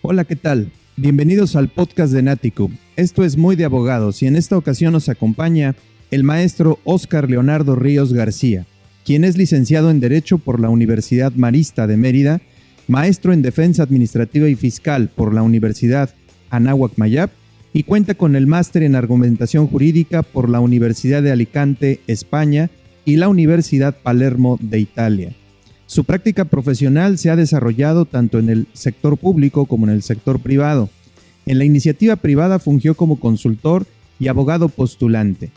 Hola, ¿qué tal? Bienvenidos al podcast de Nático. Esto es Muy de Abogados y en esta ocasión nos acompaña el maestro Óscar Leonardo Ríos García, quien es licenciado en Derecho por la Universidad Marista de Mérida, maestro en Defensa Administrativa y Fiscal por la Universidad Anáhuac Mayap y cuenta con el máster en Argumentación Jurídica por la Universidad de Alicante, España y la Universidad Palermo de Italia. Su práctica profesional se ha desarrollado tanto en el sector público como en el sector privado. En la iniciativa privada fungió como consultor y abogado postulante.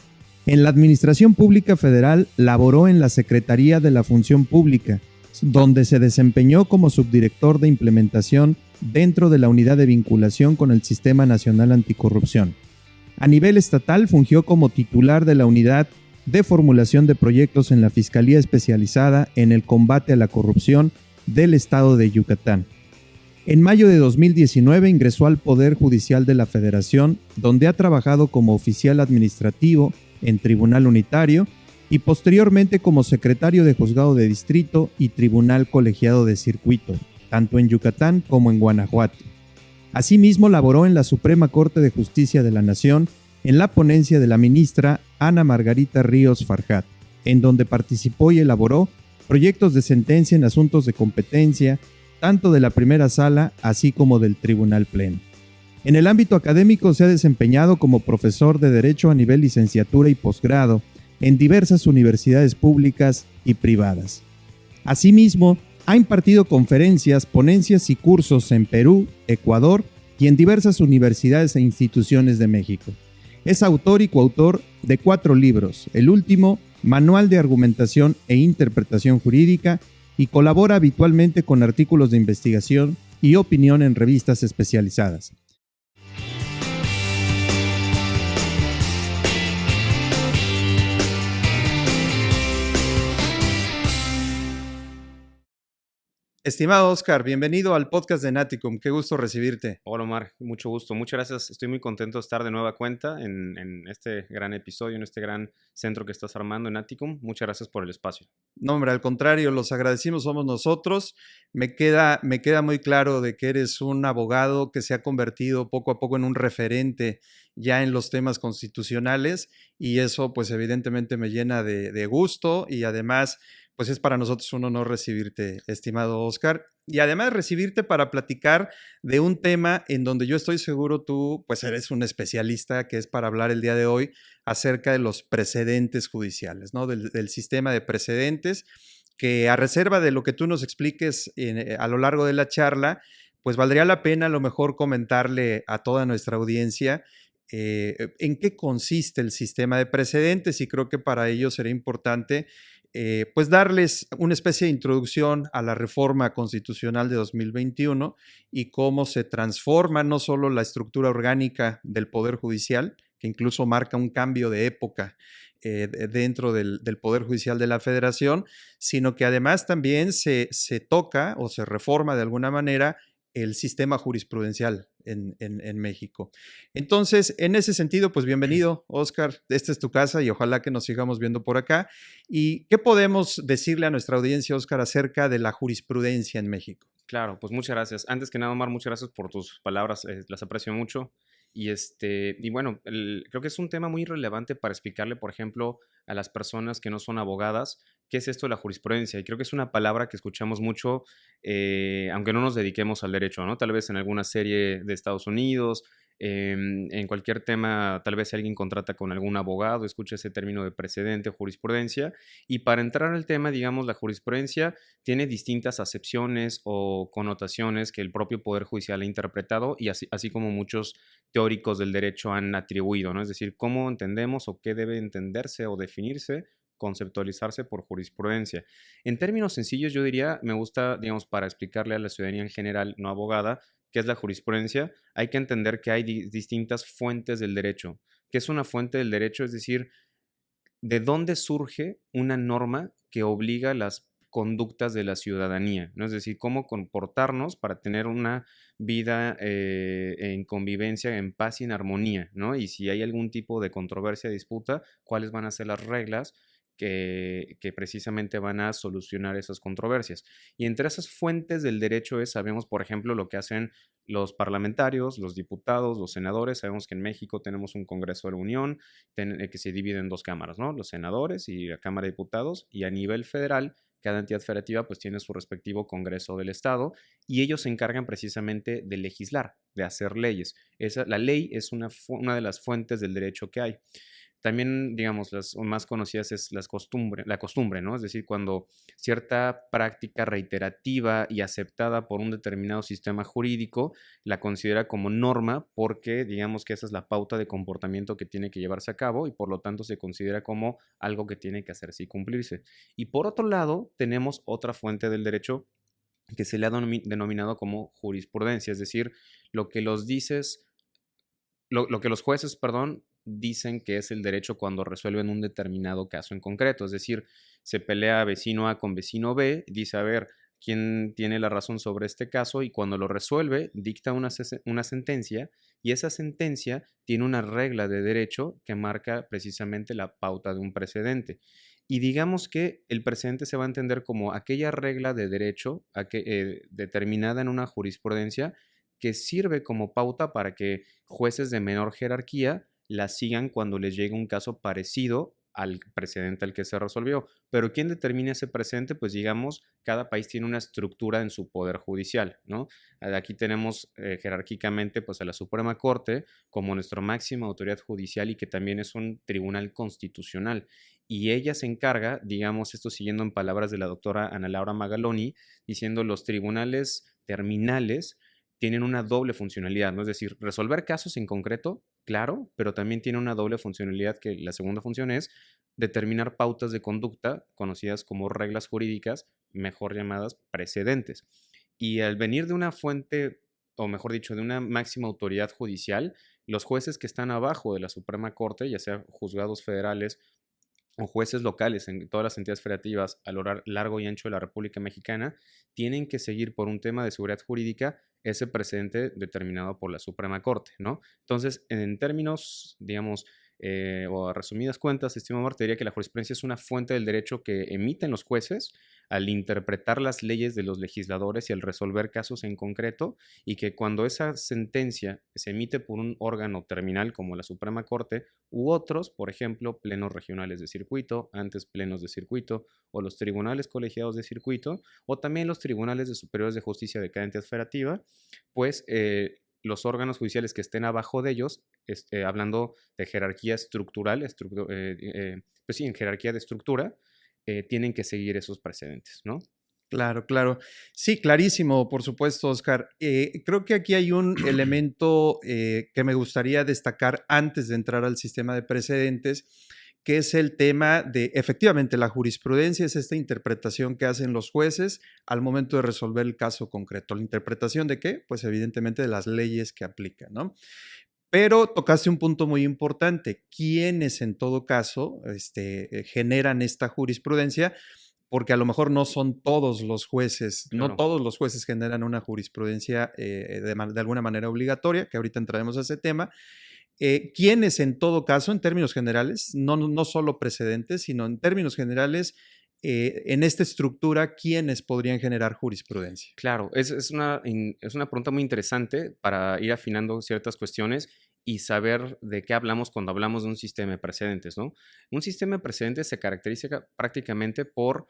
En la Administración Pública Federal laboró en la Secretaría de la Función Pública, donde se desempeñó como subdirector de implementación dentro de la Unidad de Vinculación con el Sistema Nacional Anticorrupción. A nivel estatal fungió como titular de la Unidad de Formulación de Proyectos en la Fiscalía Especializada en el Combate a la Corrupción del Estado de Yucatán. En mayo de 2019 ingresó al Poder Judicial de la Federación, donde ha trabajado como oficial administrativo en Tribunal Unitario y posteriormente como secretario de Juzgado de Distrito y Tribunal Colegiado de Circuito, tanto en Yucatán como en Guanajuato. Asimismo, laboró en la Suprema Corte de Justicia de la Nación en la ponencia de la ministra Ana Margarita Ríos Farjat, en donde participó y elaboró proyectos de sentencia en asuntos de competencia, tanto de la primera sala así como del Tribunal Pleno. En el ámbito académico se ha desempeñado como profesor de Derecho a nivel licenciatura y posgrado en diversas universidades públicas y privadas. Asimismo, ha impartido conferencias, ponencias y cursos en Perú, Ecuador y en diversas universidades e instituciones de México. Es autor y coautor de 4 libros, el último, Manual de Argumentación e Interpretación Jurídica, y colabora habitualmente con artículos de investigación y opinión en revistas especializadas. Estimado Óscar, bienvenido al podcast de Naticum. Qué gusto recibirte. Hola Omar, mucho gusto, muchas gracias. Estoy muy contento de estar de nueva cuenta en este gran episodio, en este gran centro que estás armando en Atticum. Muchas gracias por el espacio. No, hombre, al contrario, los agradecidos somos nosotros. Me queda muy claro de que eres un abogado que se ha convertido poco a poco en un referente ya en los temas constitucionales y eso pues evidentemente me llena de gusto y además pues es para nosotros un honor recibirte, estimado Óscar, y además recibirte para platicar de un tema en donde yo estoy seguro tú pues eres un especialista, que es para hablar el día de hoy acerca de los precedentes judiciales, ¿no? Del sistema de precedentes, que a reserva de lo que tú nos expliques a lo largo de la charla, pues valdría la pena a lo mejor comentarle a toda nuestra audiencia en qué consiste el sistema de precedentes, y creo que para ello sería importante pues darles una especie de introducción a la reforma constitucional de 2021 y cómo se transforma no solo la estructura orgánica del Poder Judicial, que incluso marca un cambio de época dentro del Poder Judicial de la Federación, sino que además también se toca o se reforma de alguna manera el sistema jurisprudencial en México. Entonces, en ese sentido, pues bienvenido, Óscar. Esta es tu casa y ojalá que nos sigamos viendo por acá. ¿Y qué podemos decirle a nuestra audiencia, Óscar, acerca de la jurisprudencia en México? Claro, pues muchas gracias. Antes que nada, Omar, muchas gracias por tus palabras, las aprecio mucho. Y bueno, creo que es un tema muy relevante para explicarle, por ejemplo, a las personas que no son abogadas, qué es esto de la jurisprudencia. Y creo que es una palabra que escuchamos mucho, aunque no nos dediquemos al derecho, ¿no? Tal vez en alguna serie de Estados Unidos, en cualquier tema, tal vez si alguien contrata con algún abogado, escucha ese término de precedente o jurisprudencia. Y para entrar al tema, digamos, la jurisprudencia tiene distintas acepciones o connotaciones que el propio Poder Judicial ha interpretado y así como muchos teóricos del derecho han atribuido, ¿no? Es decir, cómo entendemos o qué debe entenderse o definirse, conceptualizarse por jurisprudencia. En términos sencillos, yo diría, me gusta, digamos, para explicarle a la ciudadanía en general, no abogada, qué es la jurisprudencia, hay que entender que hay distintas fuentes del derecho. ¿Qué es una fuente del derecho? Es decir, ¿de dónde surge una norma que obliga las conductas de la ciudadanía? ¿No? Es decir, cómo comportarnos para tener una vida en convivencia, en paz y en armonía, ¿no? Y si hay algún tipo de controversia, disputa, cuáles van a ser las reglas que precisamente van a solucionar esas controversias. Y entre esas fuentes del derecho sabemos, por ejemplo, lo que hacen los parlamentarios, los diputados, los senadores. Sabemos que en México tenemos un Congreso de la Unión que se divide en dos cámaras, ¿no? Los senadores y la Cámara de Diputados, y a nivel federal, cada entidad federativa pues tiene su respectivo Congreso del Estado, y ellos se encargan precisamente de legislar, de hacer leyes. La ley es una de las fuentes del derecho que hay. También, digamos, las más conocidas es la costumbre, ¿no? Es decir, cuando cierta práctica reiterativa y aceptada por un determinado sistema jurídico la considera como norma, porque digamos que esa es la pauta de comportamiento que tiene que llevarse a cabo, y por lo tanto se considera como algo que tiene que hacerse y cumplirse. Y por otro lado, tenemos otra fuente del derecho que se le ha denominado como jurisprudencia, es decir, lo que los dices lo que los jueces, perdón, dicen que es el derecho cuando resuelven un determinado caso en concreto. Es decir, se pelea vecino A con vecino B, dice, a ver, quién tiene la razón sobre este caso, y cuando lo resuelve, dicta una sentencia, y esa sentencia tiene una regla de derecho que marca precisamente la pauta de un precedente. Y digamos que el precedente se va a entender como aquella regla de derecho determinada en una jurisprudencia que sirve como pauta para que jueces de menor jerarquía la sigan cuando les llegue un caso parecido al precedente al que se resolvió. Pero ¿quién determina ese precedente? Pues digamos, cada país tiene una estructura en su poder judicial, ¿no? Aquí tenemos jerárquicamente pues a la Suprema Corte como nuestra máxima autoridad judicial, y que también es un tribunal constitucional. Y ella se encarga, digamos, esto siguiendo en palabras de la doctora Ana Laura Magaloni, diciendo los tribunales terminales tienen una doble funcionalidad, ¿no? Es decir, resolver casos en concreto, claro, pero también tiene una doble funcionalidad, que la segunda función es determinar pautas de conducta, conocidas como reglas jurídicas, mejor llamadas precedentes. Y al venir de una fuente, o mejor dicho, de una máxima autoridad judicial, los jueces que están abajo de la Suprema Corte, ya sea juzgados federales o jueces locales en todas las entidades federativas a lo largo y ancho de la República Mexicana, tienen que seguir por un tema de seguridad jurídica ese precedente determinado por la Suprema Corte, ¿no? Entonces, en términos, digamos, o a resumidas cuentas, estimado Marte, diría que la jurisprudencia es una fuente del derecho que emiten los jueces al interpretar las leyes de los legisladores y al resolver casos en concreto, y que cuando esa sentencia se emite por un órgano terminal como la Suprema Corte u otros, por ejemplo, plenos regionales de circuito, antes plenos de circuito, o los tribunales colegiados de circuito, o también los tribunales de superiores de justicia de cada entidad federativa, pues los órganos judiciales que estén abajo de ellos, hablando de jerarquía estructural, pues sí, en jerarquía de estructura, tienen que seguir esos precedentes, ¿no? Claro, claro. Sí, clarísimo, por supuesto, Oscar. Creo que aquí hay un elemento que me gustaría destacar antes de entrar al sistema de precedentes, que es el tema de, efectivamente, la jurisprudencia es esta interpretación que hacen los jueces al momento de resolver el caso concreto. ¿La interpretación de qué? Pues evidentemente de las leyes que aplican, ¿no? Pero tocaste un punto muy importante. ¿Quiénes en todo caso generan esta jurisprudencia? Porque a lo mejor no son todos los jueces, no Claro. todos los jueces generan una jurisprudencia de alguna manera obligatoria, que ahorita entraremos a ese tema. ¿Quiénes en todo caso, en términos generales, no solo precedentes, sino en términos generales, en esta estructura, quiénes podrían generar jurisprudencia? Claro, es una pregunta muy interesante para ir afinando ciertas cuestiones y saber de qué hablamos cuando hablamos de un sistema de precedentes, ¿no? Un sistema de precedentes se caracteriza prácticamente por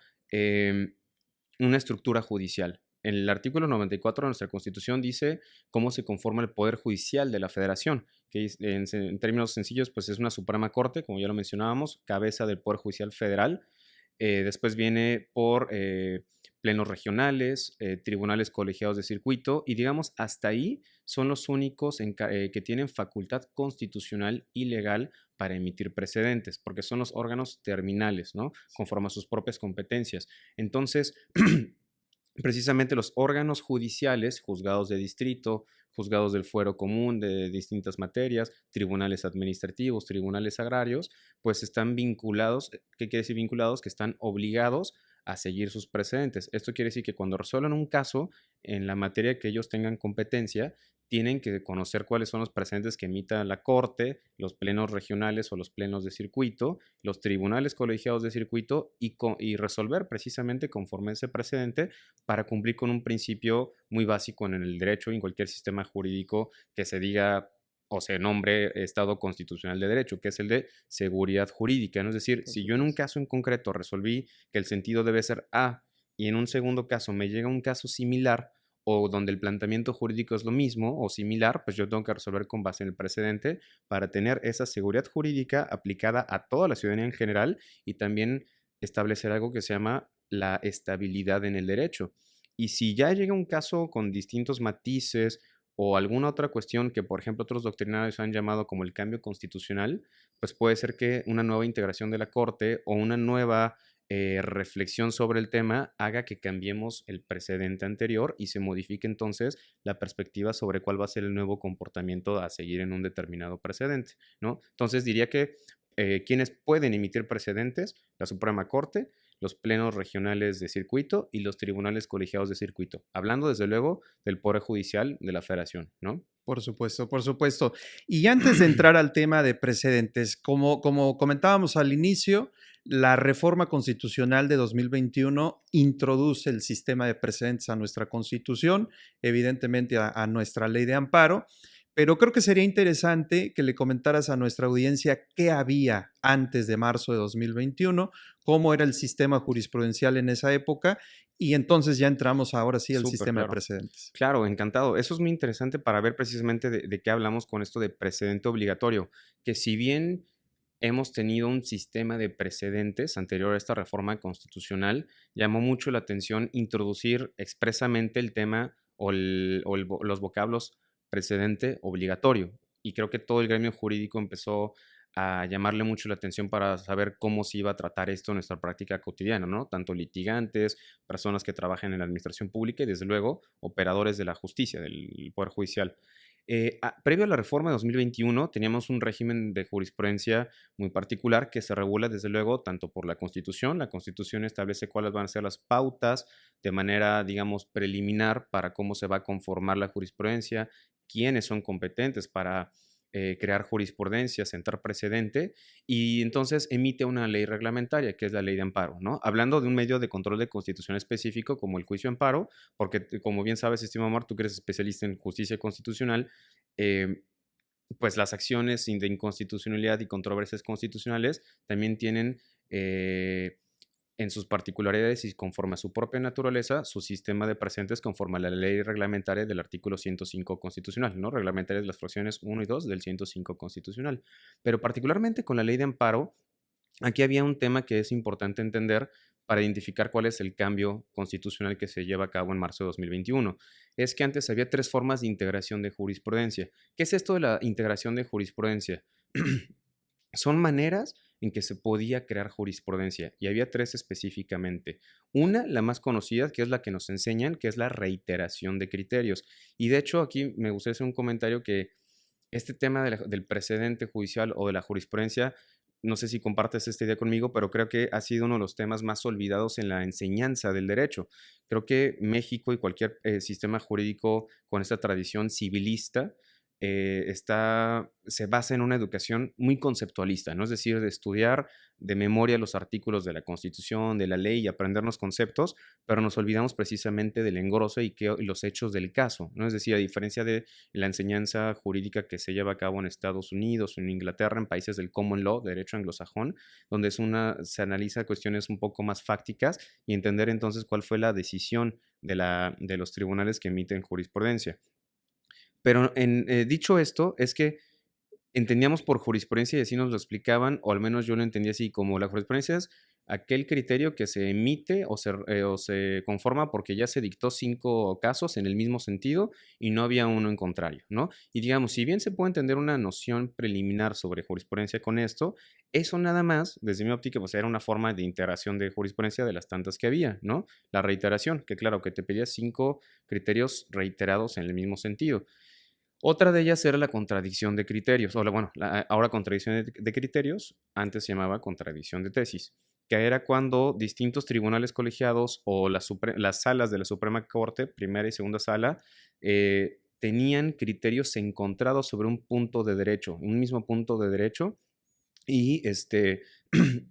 una estructura judicial. En el artículo 94 de nuestra Constitución dice cómo se conforma el Poder Judicial de la Federación, que en términos sencillos pues es una Suprema Corte, como ya lo mencionábamos, cabeza del Poder Judicial Federal. Después viene por plenos regionales, tribunales colegiados de circuito, y digamos hasta ahí son los únicos que tienen facultad constitucional y legal para emitir precedentes, porque son los órganos terminales, ¿no? Conforme a sus propias competencias. Entonces, precisamente los órganos judiciales, juzgados de distrito, juzgados del fuero común de distintas materias, tribunales administrativos, tribunales agrarios, pues están vinculados. ¿Qué quiere decir vinculados? Que están obligados a seguir sus precedentes. Esto quiere decir que cuando resuelvan un caso en la materia que ellos tengan competencia, tienen que conocer cuáles son los precedentes que emita la Corte, los plenos regionales o los plenos de circuito, los tribunales colegiados de circuito y resolver precisamente conforme a ese precedente para cumplir con un principio muy básico en el derecho y en cualquier sistema jurídico que se diga o se nombre Estado constitucional de derecho, que es el de seguridad jurídica, ¿no? Es decir, si yo en un caso en concreto resolví que el sentido debe ser A y en un segundo caso me llega un caso similar o donde el planteamiento jurídico es lo mismo o similar, pues yo tengo que resolver con base en el precedente para tener esa seguridad jurídica aplicada a toda la ciudadanía en general y también establecer algo que se llama la estabilidad en el derecho. Y si ya llega un caso con distintos matices o alguna otra cuestión que, por ejemplo, otros doctrinarios han llamado como el cambio constitucional, pues puede ser que una nueva integración de la Corte o una nueva reflexión sobre el tema haga que cambiemos el precedente anterior y se modifique entonces la perspectiva sobre cuál va a ser el nuevo comportamiento a seguir en un determinado precedente, ¿no? Entonces diría que quienes pueden emitir precedentes, la Suprema Corte, los plenos regionales de circuito y los tribunales colegiados de circuito, hablando desde luego del Poder Judicial de la Federación, ¿no? Por supuesto, por supuesto. Y antes de entrar al tema de precedentes, como comentábamos al inicio, la reforma constitucional de 2021 introduce el sistema de precedentes a nuestra Constitución, evidentemente a nuestra ley de amparo, pero creo que sería interesante que le comentaras a nuestra audiencia qué había antes de marzo de 2021, cómo era el sistema jurisprudencial en esa época, y entonces ya entramos ahora sí al Súper, sistema de claro. precedentes. Claro, encantado. Eso es muy interesante para ver precisamente de qué hablamos con esto de precedente obligatorio, que si bien hemos tenido un sistema de precedentes anterior a esta reforma constitucional, llamó mucho la atención introducir expresamente el tema o los vocablos precedente obligatorio. Y creo que todo el gremio jurídico empezó a llamarle mucho la atención para saber cómo se iba a tratar esto en nuestra práctica cotidiana, ¿no? Tanto litigantes, personas que trabajan en la administración pública y, desde luego, operadores de la justicia, del Poder Judicial. Previo a la reforma de 2021, teníamos un régimen de jurisprudencia muy particular que se regula, desde luego, tanto por la Constitución. La Constitución establece cuáles van a ser las pautas de manera, digamos, preliminar para cómo se va a conformar la jurisprudencia, quiénes son competentes para crear jurisprudencia, sentar precedente, y entonces emite una ley reglamentaria, que es la ley de amparo, ¿no? Hablando de un medio de control de constitución específico como el juicio de amparo, porque como bien sabes, estimado Omar, tú que eres especialista en justicia constitucional, eh, pues las acciones de inconstitucionalidad y controversias constitucionales también tienen en sus particularidades y conforme a su propia naturaleza, su sistema de precedentes conforme a la ley reglamentaria del artículo 105 constitucional, ¿no? Reglamentaria de las fracciones 1 y 2 del 105 constitucional. Pero particularmente con la ley de amparo, aquí había un tema que es importante entender para identificar cuál es el cambio constitucional que se lleva a cabo en marzo de 2021. Es que antes había tres formas de integración de jurisprudencia. ¿Qué es esto de la integración de jurisprudencia? Son maneras en que se podía crear jurisprudencia y había tres específicamente. Una, la más conocida, que es la que nos enseñan, que es la reiteración de criterios. Y de hecho aquí me gustaría hacer un comentario que este tema del precedente judicial o de la jurisprudencia, no sé si compartes esta idea conmigo, pero creo que ha sido uno de los temas más olvidados en la enseñanza del derecho. Creo que México y cualquier sistema jurídico con esta tradición civilista se basa en una educación muy conceptualista, ¿no? Es decir, de estudiar de memoria los artículos de la Constitución, de la ley y aprendernos conceptos, pero nos olvidamos precisamente del engroso y los hechos del caso, ¿no? Es decir, a diferencia de la enseñanza jurídica que se lleva a cabo en Estados Unidos o en Inglaterra, en países del common law, derecho anglosajón, donde se analiza cuestiones un poco más fácticas y entender entonces cuál fue la decisión de los tribunales que emiten jurisprudencia. Pero dicho esto, es que entendíamos por jurisprudencia y así nos lo explicaban, o al menos yo lo entendía así, como la jurisprudencia es aquel criterio que se emite o se conforma porque ya se dictó 5 casos en el mismo sentido y no había uno en contrario, ¿no? Y digamos, si bien se puede entender una noción preliminar sobre jurisprudencia con esto, eso nada más, desde mi óptica, pues era una forma de integración de jurisprudencia de las tantas que había, ¿no? La reiteración, que claro, que te pedía 5 criterios reiterados en el mismo sentido. Otra de ellas era la contradicción de criterios, ahora contradicción de criterios, antes se llamaba contradicción de tesis. que era cuando distintos tribunales colegiados o las salas de la Suprema Corte, primera y segunda sala, tenían criterios encontrados sobre un punto de derecho, un mismo punto de derecho, y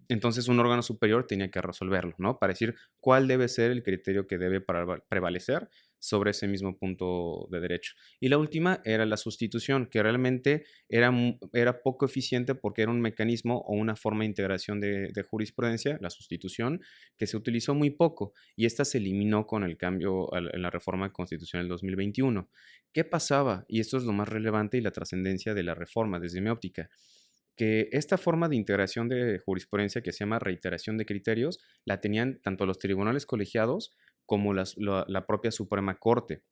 entonces un órgano superior tenía que resolverlo, ¿no? Para decir cuál debe ser el criterio que debe prevalecer sobre ese mismo punto de derecho. Y la última era la sustitución, que realmente era poco eficiente porque era un mecanismo o una forma de integración de jurisprudencia, la sustitución, que se utilizó muy poco y esta se eliminó con el cambio en la reforma constitucional del 2021. ¿Qué pasaba? Y esto es lo más relevante y la trascendencia de la reforma desde mi óptica, que esta forma de integración de jurisprudencia que se llama reiteración de criterios, la tenían tanto los tribunales colegiados como la propia Suprema Corte.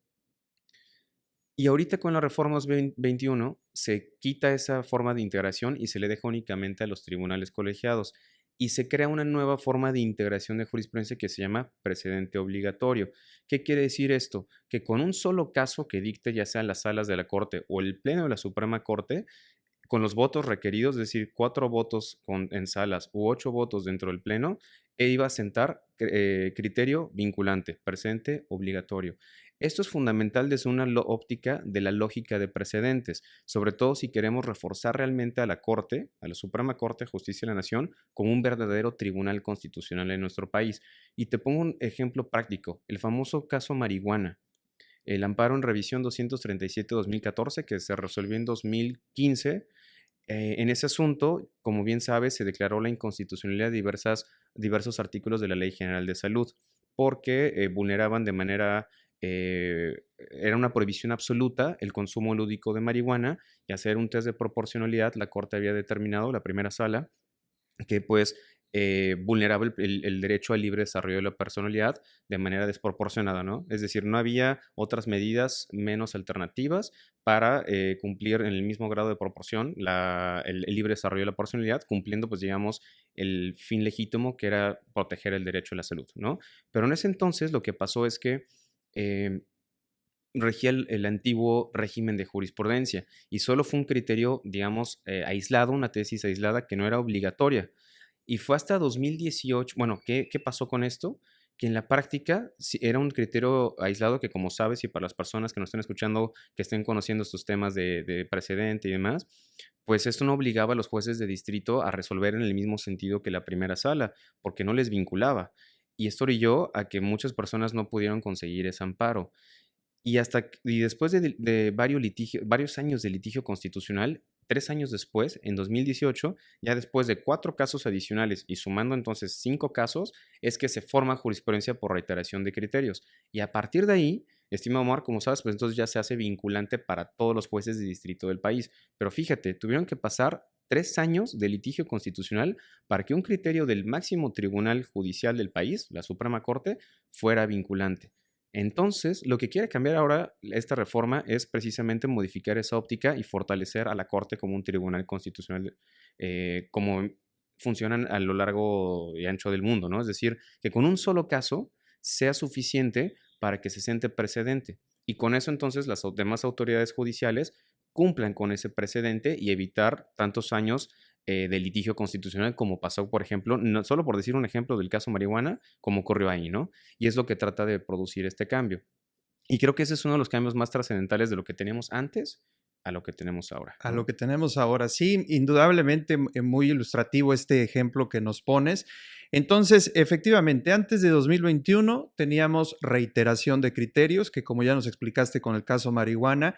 Y ahorita con la reforma 2021 se quita esa forma de integración y se le deja únicamente a los tribunales colegiados y se crea una nueva forma de integración de jurisprudencia que se llama precedente obligatorio. ¿Qué quiere decir esto? Que con un solo caso que dicte ya sea las salas de la Corte o el Pleno de la Suprema Corte, con los votos requeridos, es decir, 4 votos en salas u 8 votos dentro del Pleno, iba a sentar criterio vinculante, precedente obligatorio. Esto es fundamental desde una óptica de la lógica de precedentes, sobre todo si queremos reforzar realmente a la Corte, a la Suprema Corte de Justicia de la Nación, como un verdadero tribunal constitucional en nuestro país. Y te pongo un ejemplo práctico, el famoso caso Marihuana. El amparo en revisión 237-2014, que se resolvió en 2015, en ese asunto, como bien sabes, se declaró la inconstitucionalidad de diversos artículos de la Ley General de Salud, porque vulneraban de manera, era una prohibición absoluta el consumo lúdico de marihuana, y hacer un test de proporcionalidad, la Corte había determinado, la primera sala, que pues vulneraba el derecho al libre desarrollo de la personalidad de manera desproporcionada, ¿no? Es decir, no había otras medidas menos alternativas para cumplir en el mismo grado de proporción el libre desarrollo de la personalidad, cumpliendo, pues digamos, el fin legítimo que era proteger el derecho a la salud, ¿no? Pero en ese entonces lo que pasó es que regía el antiguo régimen de jurisprudencia y solo fue un criterio, digamos, aislado, una tesis aislada que no era obligatoria. Y fue hasta 2018, bueno, ¿qué pasó con esto? Que en la práctica era un criterio aislado que, como sabes, y para las personas que nos estén escuchando, que estén conociendo estos temas de precedente y demás, pues esto no obligaba a los jueces de distrito a resolver en el mismo sentido que la primera sala, porque no les vinculaba. Y esto orilló a que muchas personas no pudieron conseguir ese amparo. Y después de varios años de litigio constitucional, 3 años después, en 2018, ya después de 4 casos adicionales y sumando entonces 5 casos, es que se forma jurisprudencia por reiteración de criterios. Y a partir de ahí, estimado Omar, como sabes, pues entonces ya se hace vinculante para todos los jueces de distrito del país. Pero fíjate, tuvieron que pasar 3 años de litigio constitucional para que un criterio del máximo tribunal judicial del país, la Suprema Corte, fuera vinculante. Entonces, lo que quiere cambiar ahora esta reforma es precisamente modificar esa óptica y fortalecer a la Corte como un tribunal constitucional, como funcionan a lo largo y ancho del mundo, ¿no? Es decir, que con un solo caso sea suficiente para que se siente precedente. Y con eso entonces las demás autoridades judiciales cumplan con ese precedente y evitar tantos años de litigio constitucional como pasó, por ejemplo, no, solo por decir un ejemplo del caso marihuana, como ocurrió ahí, ¿no? Y es lo que trata de producir este cambio. Y creo que ese es uno de los cambios más trascendentales de lo que teníamos antes a lo que tenemos ahora, A ¿no? lo que tenemos ahora. Sí, indudablemente muy ilustrativo este ejemplo que nos pones. Entonces, efectivamente, antes de 2021 teníamos reiteración de criterios, que como ya nos explicaste con el caso marihuana,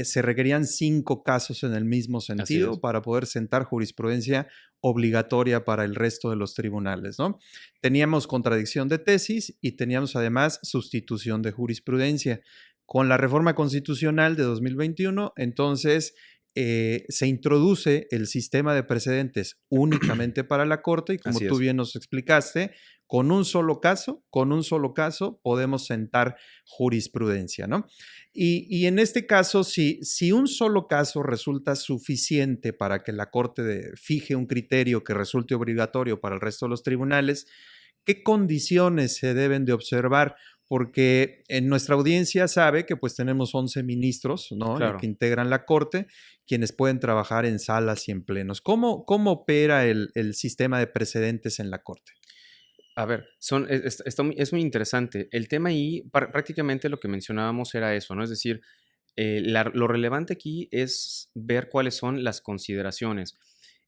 se requerían 5 casos en el mismo sentido para poder sentar jurisprudencia obligatoria para el resto de los tribunales, ¿no? Teníamos contradicción de tesis y teníamos además sustitución de jurisprudencia. Con la reforma constitucional de 2021, entonces se introduce el sistema de precedentes únicamente para la Corte y como Así tú es. bien nos explicaste, con un solo caso podemos sentar jurisprudencia, ¿no? Y en este caso, si un solo caso resulta suficiente para que la Corte fije un criterio que resulte obligatorio para el resto de los tribunales, ¿qué condiciones se deben de observar? Porque en nuestra audiencia sabe que pues tenemos 11 ministros, ¿no? Claro. Que integran la Corte, quienes pueden trabajar en salas y en plenos. ¿Cómo opera el sistema de precedentes en la Corte? A ver, es muy interesante. El tema ahí, prácticamente lo que mencionábamos era eso, ¿no? Es decir, lo relevante aquí es ver cuáles son las consideraciones.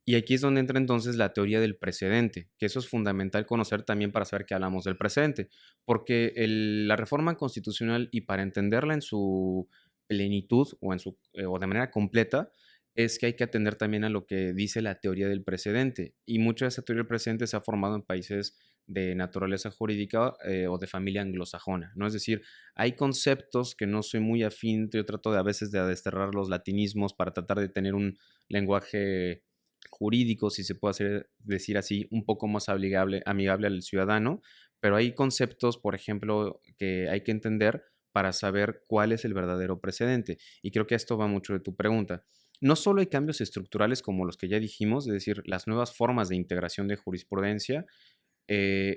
Y aquí es donde entra entonces la teoría del precedente, que eso es fundamental conocer también para saber que hablamos del precedente, porque la reforma constitucional, y para entenderla en su plenitud o de manera completa, es que hay que atender también a lo que dice la teoría del precedente. Y mucha de esa teoría del precedente se ha formado en países de naturaleza jurídica o de familia anglosajona, ¿no? Es decir, hay conceptos que no soy muy afín, yo trato de a veces de desterrar los latinismos para tratar de tener un lenguaje jurídico, si se puede decir así, un poco más amigable al ciudadano, pero hay conceptos, por ejemplo, que hay que entender para saber cuál es el verdadero precedente. Y creo que esto va mucho de tu pregunta. No solo hay cambios estructurales como los que ya dijimos, es decir, las nuevas formas de integración de jurisprudencia,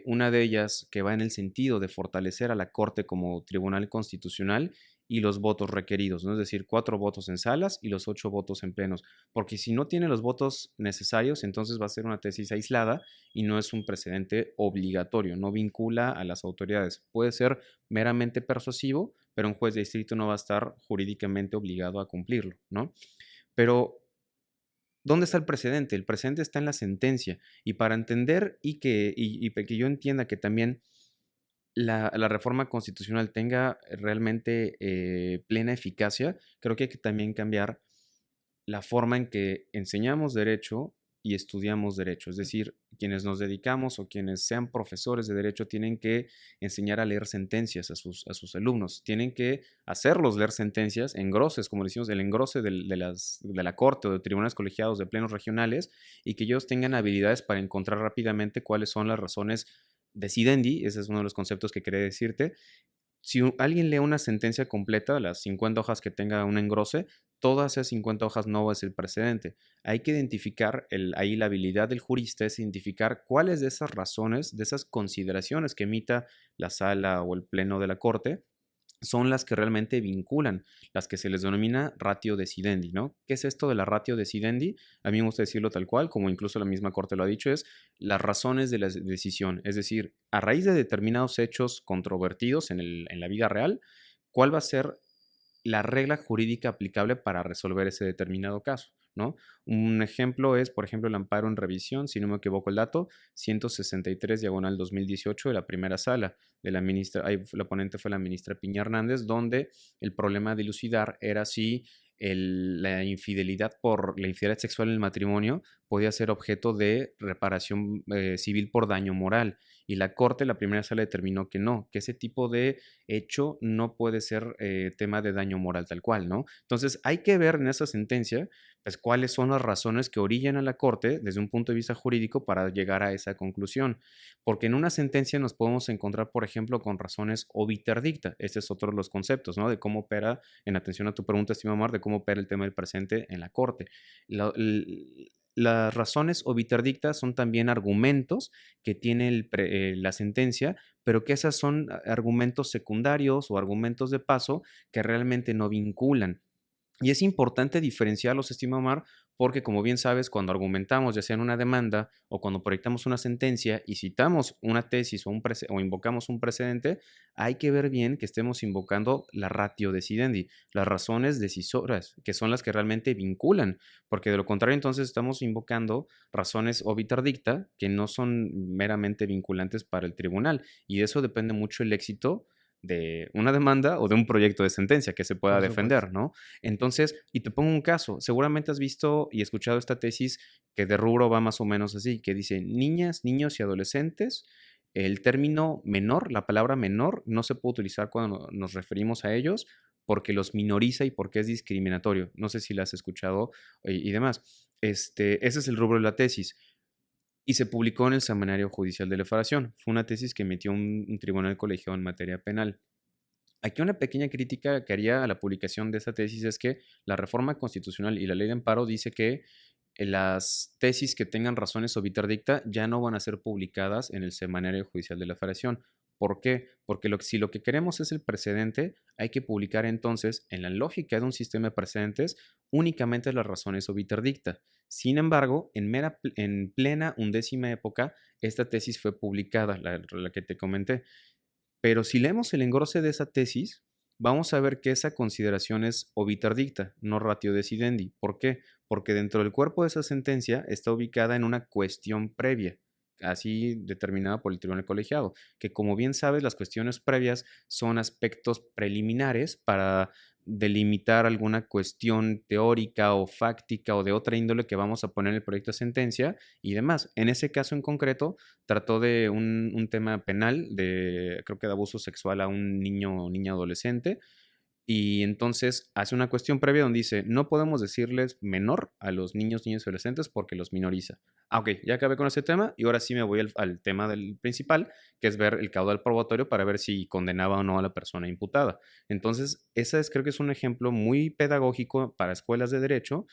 una de ellas que va en el sentido de fortalecer a la Corte como tribunal constitucional y los votos requeridos, ¿no? Es decir, 4 votos en salas y los 8 votos en plenos, porque si no tiene los votos necesarios, entonces va a ser una tesis aislada y no es un precedente obligatorio, no vincula a las autoridades. Puede ser meramente persuasivo, pero un juez de distrito no va a estar jurídicamente obligado a cumplirlo, ¿no? Pero ¿dónde está el precedente? El precedente está en la sentencia. Y para entender y que yo entienda que también la reforma constitucional tenga realmente plena eficacia, creo que hay que también cambiar la forma en que enseñamos derecho y estudiamos derecho. Es decir, quienes nos dedicamos o quienes sean profesores de derecho tienen que enseñar a leer sentencias a sus alumnos. Tienen que hacerlos leer sentencias, engroses, como decimos, el engrose de la corte o de tribunales colegiados de plenos regionales, y que ellos tengan habilidades para encontrar rápidamente cuáles son las razones decidendi. Ese es uno de los conceptos que quería decirte. Si alguien lee una sentencia completa, las 50 hojas que tenga un engrose, todas esas 50 hojas no es el precedente. Hay que identificar, ahí la habilidad del jurista es identificar cuáles de esas razones, de esas consideraciones que emita la sala o el pleno de la corte, son las que realmente vinculan, las que se les denomina ratio decidendi, ¿no? ¿Qué es esto de la ratio decidendi? A mí me gusta decirlo tal cual, como incluso la misma corte lo ha dicho, es las razones de la decisión. Es decir, a raíz de determinados hechos controvertidos en la vida real, ¿cuál va a ser la regla jurídica aplicable para resolver ese determinado caso, ¿no? Un ejemplo es, por ejemplo, el amparo en revisión, si no me equivoco el dato, 163 diagonal 2018 de la primera sala de la ministra, ahí la ponente fue la ministra Piña Hernández, donde el problema a dilucidar era si la infidelidad sexual en el matrimonio podía ser objeto de reparación civil por daño moral. Y la Corte, la primera sala, determinó que no, que ese tipo de hecho no puede ser tema de daño moral tal cual, ¿no? Entonces hay que ver en esa sentencia, pues, cuáles son las razones que orillan a la Corte desde un punto de vista jurídico para llegar a esa conclusión. Porque en una sentencia nos podemos encontrar, por ejemplo, con razones obiter dicta. Este es otro de los conceptos, ¿no? De cómo opera, en atención a tu pregunta, estimado Mar, de cómo opera el tema del presente en la Corte. Las razones obiter dicta son también argumentos que tiene la sentencia, pero que esas son argumentos secundarios o argumentos de paso que realmente no vinculan. Y es importante diferenciarlos, estimado Omar, porque como bien sabes, cuando argumentamos, ya sea en una demanda o cuando proyectamos una sentencia y citamos una tesis o invocamos un precedente, hay que ver bien que estemos invocando la ratio decidendi, las razones decisoras, que son las que realmente vinculan, porque de lo contrario entonces estamos invocando razones obiter dicta que no son meramente vinculantes para el tribunal, y de eso depende mucho el éxito de una demanda o de un proyecto de sentencia que se pueda Por supuesto. defender, ¿no? Entonces, y te pongo un caso, seguramente has visto y escuchado esta tesis que de rubro va más o menos así, que dice niñas, niños y adolescentes, el término menor, la palabra menor, no se puede utilizar cuando nos referimos a ellos porque los minoriza y porque es discriminatorio. No sé si la has escuchado y demás. Ese es el rubro de la tesis y se publicó en el Semanario Judicial de la Federación. Fue una tesis que emitió un tribunal colegiado en materia penal. Aquí una pequeña crítica que haría a la publicación de esta tesis es que la reforma constitucional y la ley de amparo dice que las tesis que tengan razones obiter dicta ya no van a ser publicadas en el Semanario Judicial de la Federación. ¿Por qué? Porque si lo que queremos es el precedente, hay que publicar entonces, en la lógica de un sistema de precedentes, únicamente las razones obiter dicta. Sin embargo, en plena 11ª época, esta tesis fue publicada, la que te comenté. Pero si leemos el engrose de esa tesis, vamos a ver que esa consideración es obiter dicta, no ratio decidendi. ¿Por qué? Porque dentro del cuerpo de esa sentencia está ubicada en una cuestión previa, así determinada por el tribunal colegiado, que como bien sabes, las cuestiones previas son aspectos preliminares para delimitar alguna cuestión teórica o fáctica o de otra índole que vamos a poner en el proyecto de sentencia y demás. En ese caso en concreto, trató de un tema penal, creo que de abuso sexual a un niño o niña adolescente, y entonces hace una cuestión previa donde dice, no podemos decirles menor a los niños y adolescentes porque los minoriza. Ok, ya acabé con ese tema y ahora sí me voy al tema del principal, que es ver el caudal probatorio para ver si condenaba o no a la persona imputada. Entonces, creo que es un ejemplo muy pedagógico para escuelas de derecho,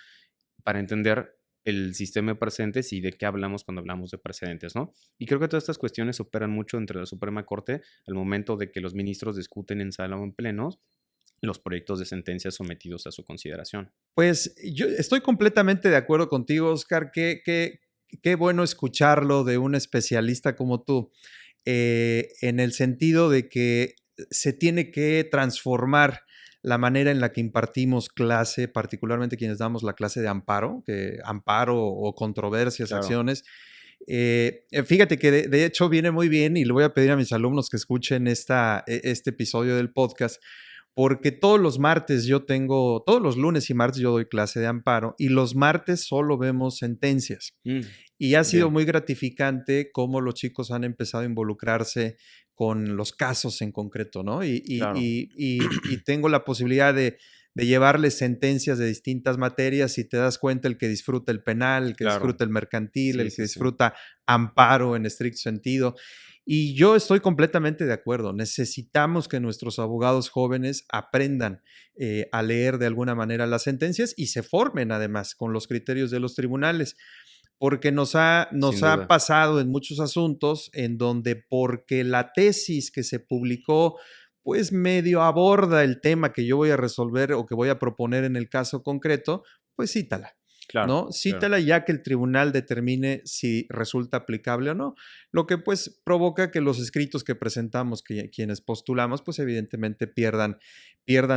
para entender el sistema de precedentes y de qué hablamos cuando hablamos de precedentes, ¿no? Y creo que todas estas cuestiones operan mucho entre la Suprema Corte al momento de que los ministros discuten en sala o en plenos los proyectos de sentencia sometidos a su consideración. Pues yo estoy completamente de acuerdo contigo, Oscar. Qué bueno escucharlo de un especialista como tú, en el sentido de que se tiene que transformar la manera en la que impartimos clase, particularmente quienes damos la clase de amparo o controversias, Claro. acciones. Fíjate que de hecho viene muy bien y le voy a pedir a mis alumnos que escuchen este episodio del podcast, porque todos los lunes y martes yo doy clase de amparo y los martes solo vemos sentencias. Y ha sido Bien. muy gratificante cómo los chicos han empezado a involucrarse con los casos en concreto, ¿no? Claro. Y tengo la posibilidad de llevarles sentencias de distintas materias y te das cuenta el que disfruta el penal, el que Claro. disfruta el mercantil, Sí, el que sí, sí. disfruta amparo en estricto sentido. Y yo estoy completamente de acuerdo. Necesitamos que nuestros abogados jóvenes aprendan a leer de alguna manera las sentencias y se formen además con los criterios de los tribunales, porque Sin nos ha duda. pasado en muchos asuntos en donde porque la tesis que se publicó pues medio aborda el tema que yo voy a resolver o que voy a proponer en el caso concreto, pues cítala. Claro, ¿No? claro. Cítala ya que el tribunal determine si resulta aplicable o no, lo que pues provoca que los escritos que presentamos, quienes postulamos, pues evidentemente pierdan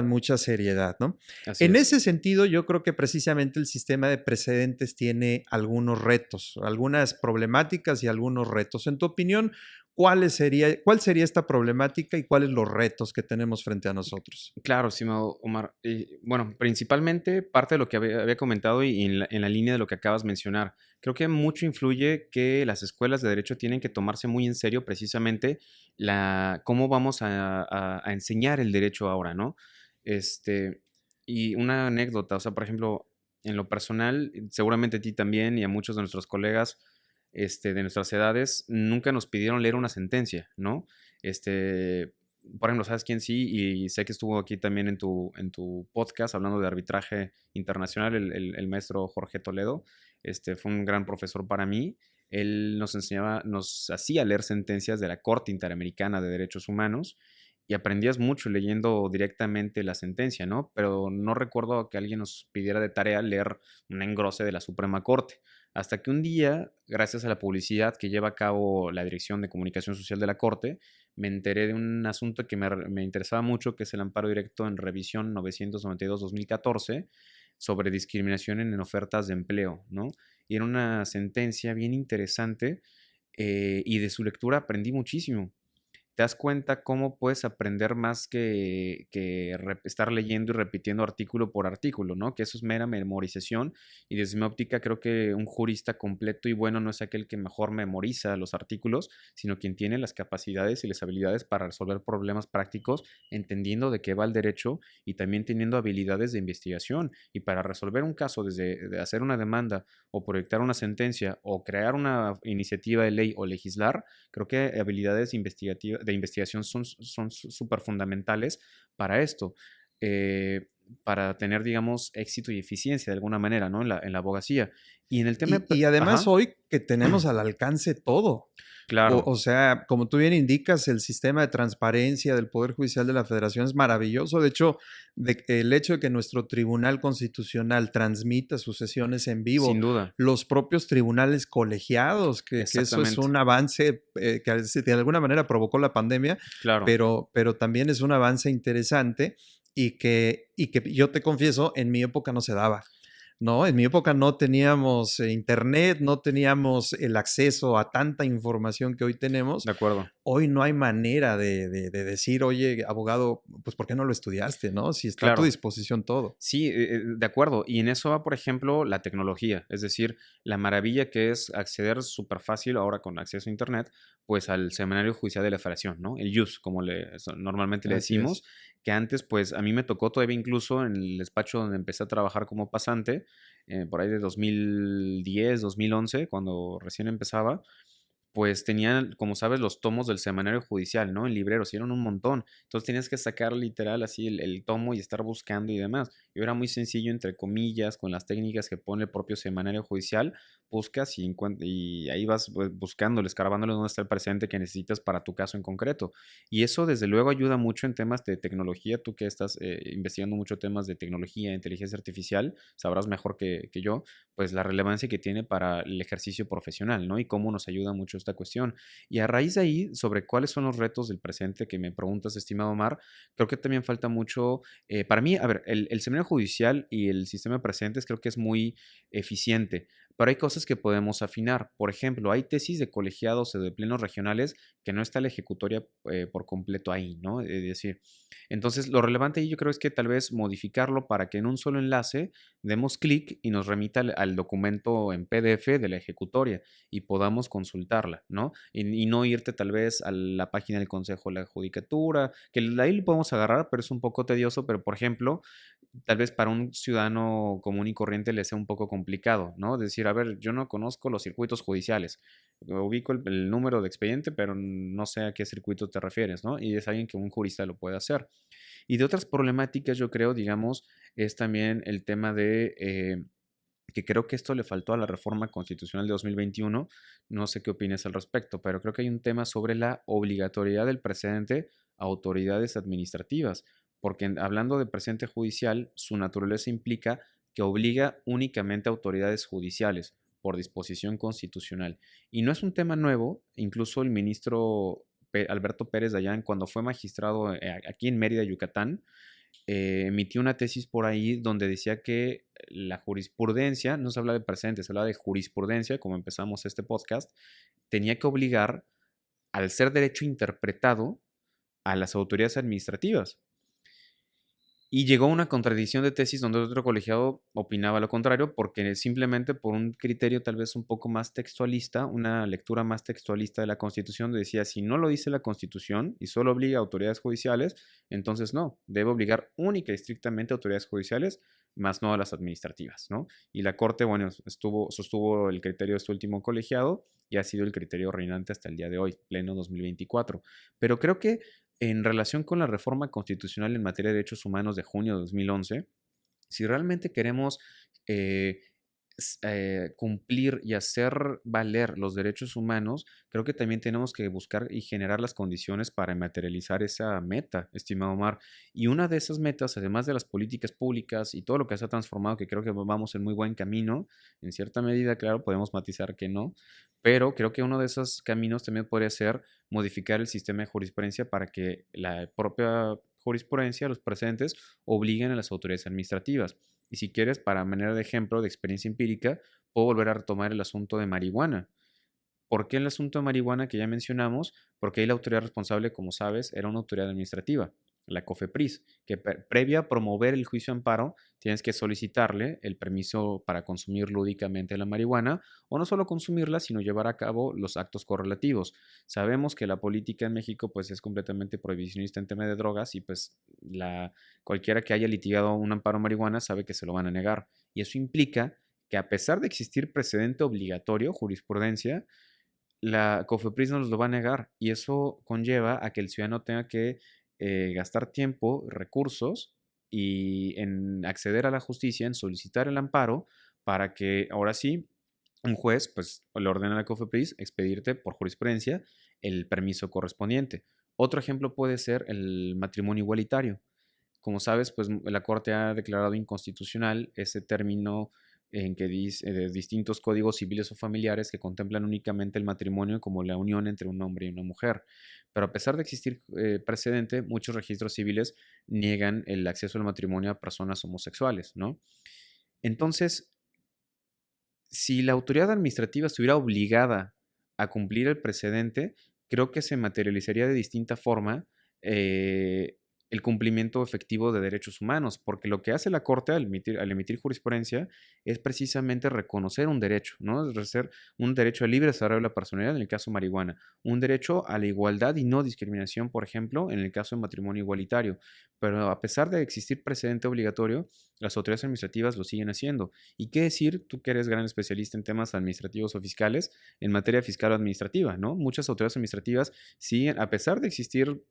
mucha seriedad, ¿no? Así En es. ese sentido, yo creo que precisamente el sistema de precedentes tiene algunos retos, algunas problemáticas y algunos retos. En tu opinión, ¿cuál sería esta problemática y cuáles los retos que tenemos frente a nosotros? Claro, estimado Omar. Bueno, principalmente parte de lo que había comentado y en la línea de lo que acabas de mencionar. Creo que mucho influye que las escuelas de derecho tienen que tomarse muy en serio precisamente cómo vamos a enseñar el derecho ahora, ¿no? Y una anécdota, o sea, por ejemplo, en lo personal, seguramente a ti también y a muchos de nuestros colegas, de nuestras edades, nunca nos pidieron leer una sentencia, ¿no? Por ejemplo, ¿sabes quién sí? Y sé que estuvo aquí también en tu podcast hablando de arbitraje internacional, el maestro Jorge Toledo. Fue un gran profesor para mí. Él nos hacía leer sentencias de la Corte Interamericana de Derechos Humanos y aprendías mucho leyendo directamente la sentencia, ¿no? Pero no recuerdo que alguien nos pidiera de tarea leer un engrose de la Suprema Corte. Hasta que un día, gracias a la publicidad que lleva a cabo la Dirección de Comunicación Social de la Corte, me enteré de un asunto que me interesaba mucho, que es el amparo directo en revisión 992-2014 sobre discriminación en ofertas de empleo, ¿no? Y era una sentencia bien interesante, y de su lectura aprendí muchísimo. Te das cuenta cómo puedes aprender más que estar leyendo y repitiendo artículo por artículo, ¿no? Que eso es mera memorización y desde mi óptica creo que un jurista completo y bueno no es aquel que mejor memoriza los artículos, sino quien tiene las capacidades y las habilidades para resolver problemas prácticos, entendiendo de qué va el derecho y también teniendo habilidades de investigación. Y para resolver un caso, desde de hacer una demanda o proyectar una sentencia o crear una iniciativa de ley o legislar, creo que habilidades de investigación son súper fundamentales para esto. para tener, digamos, éxito y eficiencia de alguna manera, ¿no? En la abogacía. Y en el tema Y además ajá, hoy que tenemos al alcance todo. claro, O sea, como tú bien indicas, el sistema de transparencia del Poder Judicial de la Federación es maravilloso. De hecho, el hecho de que nuestro Tribunal Constitucional transmita sus sesiones en vivo, sin duda, los propios tribunales colegiados, que eso es exactamente, un avance que de alguna manera provocó la pandemia, claro. pero también es un avance interesante y que yo te confieso, en mi época no se daba. No, en mi época no teníamos internet, no teníamos el acceso a tanta información que hoy tenemos. De acuerdo. Hoy no hay manera de decir, oye, abogado, pues ¿por qué no lo estudiaste? ¿No? Si está a tu Claro. disposición todo. Sí, de acuerdo. Y en eso va, por ejemplo, la tecnología. Es decir, la maravilla que es acceder súper fácil ahora con acceso a Internet, pues al Semanario Judicial de la Federación, ¿no? El JUS, como normalmente le Así decimos, es. que antes, pues a mí me tocó todavía incluso en el despacho donde empecé a trabajar como pasante, por ahí de 2010, 2011, cuando recién empezaba, pues tenían, como sabes, los tomos del semanario judicial, ¿no? En libreros, y eran un montón. Entonces tenías que sacar literal así el tomo y estar buscando y demás. Y era muy sencillo, entre comillas, con las técnicas que pone el propio semanario judicial, buscas y ahí vas buscándole, escarbándole dónde está el presente que necesitas para tu caso en concreto. Y eso, desde luego, ayuda mucho en temas de tecnología. Tú que estás investigando mucho temas de tecnología, inteligencia artificial, sabrás mejor que yo, pues la relevancia que tiene para el ejercicio profesional, ¿no? Y cómo nos ayuda mucho esta cuestión. Y a raíz de ahí, sobre cuáles son los retos del presente que me preguntas, estimado Omar, creo que también falta mucho, para mí, a ver, el seminario judicial y el sistema de presentes creo que es muy eficiente, pero hay cosas que podemos afinar. Por ejemplo, hay tesis de colegiados o de plenos regionales que no está la ejecutoria por completo ahí, ¿no? Es decir, entonces lo relevante ahí yo creo es que tal vez modificarlo para que en un solo enlace demos clic y nos remita al documento en PDF de la ejecutoria y podamos consultarla, ¿no? Y no irte tal vez a la página del Consejo de la Judicatura, que ahí lo podemos agarrar, pero es un poco tedioso, pero por ejemplo, tal vez para un ciudadano común y corriente le sea un poco complicado, ¿no? Decir, a ver, yo no conozco los circuitos judiciales, ubico el número de expediente, pero no sé a qué circuito te refieres, ¿no? Y es alguien que un jurista lo puede hacer. Y de otras problemáticas, yo creo, digamos, es también el tema de que creo que esto le faltó a la reforma constitucional de 2021. No sé qué opinas al respecto, pero creo que hay un tema sobre la obligatoriedad del precedente a autoridades administrativas, porque hablando de precedente judicial, su naturaleza implica que obliga únicamente a autoridades judiciales por disposición constitucional. Y no es un tema nuevo, incluso el ministro Alberto Pérez Dayán, cuando fue magistrado aquí en Mérida, Yucatán, emitió una tesis por ahí donde decía que la jurisprudencia, no se habla de precedentes, se habla de jurisprudencia, como empezamos este podcast, tenía que obligar, al ser derecho interpretado, a las autoridades administrativas. Y llegó a una contradicción de tesis donde otro colegiado opinaba lo contrario, porque simplemente por un criterio tal vez un poco más textualista, una lectura más textualista de la Constitución, decía, si no lo dice la Constitución y solo obliga a autoridades judiciales, entonces no, debe obligar única y estrictamente a autoridades judiciales, más no a las administrativas, ¿no? Y la Corte, bueno, sostuvo el criterio de este último colegiado y ha sido el criterio reinante hasta el día de hoy, pleno 2024. Pero creo que en relación con la reforma constitucional en materia de derechos humanos de junio de 2011, si realmente queremos eh, cumplir y hacer valer los derechos humanos, creo que también tenemos que buscar y generar las condiciones para materializar esa meta, estimado Omar. Y una de esas metas, además de las políticas públicas y todo lo que se ha transformado, que creo que vamos en muy buen camino, en cierta medida, claro, podemos matizar que no, pero creo que uno de esos caminos también podría ser modificar el sistema de jurisprudencia para que la propia jurisprudencia, los precedentes, obliguen a las autoridades administrativas. Y si quieres, para manera de ejemplo, de experiencia empírica, puedo volver a retomar el asunto de marihuana. ¿Por qué el asunto de marihuana que ya mencionamos? Porque ahí la autoridad responsable, como sabes, era una autoridad administrativa, la COFEPRIS, que previa a promover el juicio de amparo, tienes que solicitarle el permiso para consumir lúdicamente la marihuana, o no solo consumirla, sino llevar a cabo los actos correlativos. Sabemos que la política en México pues es completamente prohibicionista en tema de drogas y pues cualquiera que haya litigado un amparo marihuana sabe que se lo van a negar. Y eso implica que a pesar de existir precedente obligatorio, jurisprudencia, la COFEPRIS nos lo va a negar y eso conlleva a que el ciudadano tenga que gastar tiempo, recursos y en acceder a la justicia, en solicitar el amparo para que ahora sí un juez pues le ordena a la COFEPRIS expedirte por jurisprudencia el permiso correspondiente. Otro ejemplo puede ser el matrimonio igualitario. Como sabes, pues la Corte ha declarado inconstitucional ese término en que dice de distintos códigos civiles o familiares que contemplan únicamente el matrimonio como la unión entre un hombre y una mujer. Pero a pesar de existir precedente, muchos registros civiles niegan el acceso al matrimonio a personas homosexuales, ¿no? Entonces, si la autoridad administrativa estuviera obligada a cumplir el precedente, creo que se materializaría de distinta forma eh, el cumplimiento efectivo de derechos humanos, porque lo que hace la Corte al emitir jurisprudencia es precisamente reconocer un derecho, ¿no? Es reconocer un derecho al libre desarrollo de la personalidad en el caso marihuana, un derecho a la igualdad y no discriminación, por ejemplo, en el caso de matrimonio igualitario. Pero a pesar de existir precedente obligatorio, las autoridades administrativas lo siguen haciendo. ¿Y qué decir, tú que eres gran especialista en temas administrativos o fiscales, en materia fiscal o administrativa, ¿no? Muchas autoridades administrativas siguen, a pesar de existir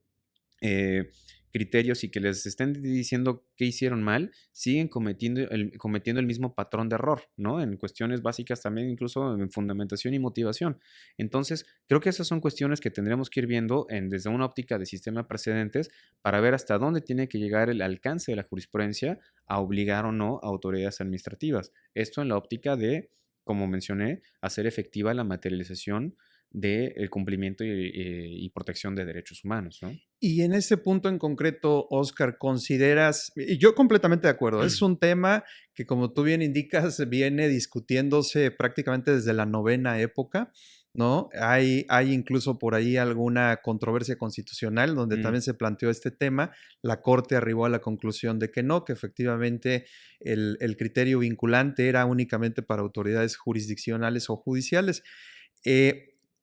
eh, criterios y que les estén diciendo qué hicieron mal, siguen cometiendo el mismo patrón de error, ¿no? En cuestiones básicas también, incluso en fundamentación y motivación. Entonces, creo que esas son cuestiones que tendremos que ir viendo desde una óptica de sistema de precedentes para ver hasta dónde tiene que llegar el alcance de la jurisprudencia a obligar o no a autoridades administrativas. Esto en la óptica de, como mencioné, hacer efectiva la materialización del cumplimiento y protección de derechos humanos, ¿no? Y en ese punto en concreto, Oscar, consideras, y yo completamente de acuerdo, es un tema que como tú bien indicas, viene discutiéndose prácticamente desde la novena época, ¿no? Hay incluso por ahí alguna controversia constitucional donde también se planteó este tema. La Corte arribó a la conclusión de que no, que efectivamente el criterio vinculante era únicamente para autoridades jurisdiccionales o judiciales.